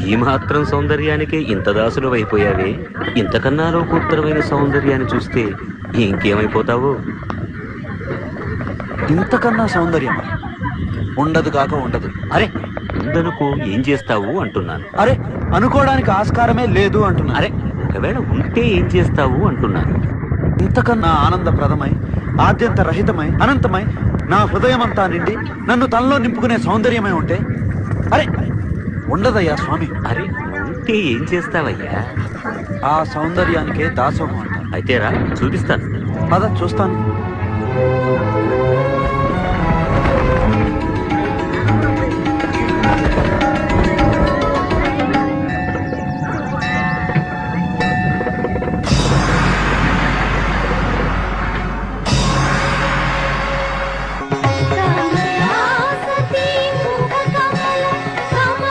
ఈ మాత్రం సౌందర్యానికి ఇంత దాసులు అయిపోయావే. ఇంతకన్నా లోకోత్తరమైన సౌందర్యాన్ని చూస్తే ఇంకేమైపోతావు? ఇంతకన్నా సౌందర్యం ఉండదు కాక ఉండదు. అరే ఉందనుకో, ఏం చేస్తావు అంటున్నాను. అరే అనుకోవడానికి ఆస్కారమే లేదు అంటున్నా. అరే ఒకవేళ ఉంటే ఏం చేస్తావు అంటున్నాను. ఇంతకన్నా ఆనందప్రదమై, ఆద్యంత రహితమై, అనంతమై, నా హృదయమంతా నిండి నన్ను తనలో నింపుకునే సౌందర్యమై ఉంటే అరే ఉండదయ్యా స్వామి. అరే ఉంటే ఏం చేస్తావయ్యా? ఆ సౌందర్యానికే దాసోహం అంట. అయితే రా, చూపిస్తాను. పద చూస్తాను.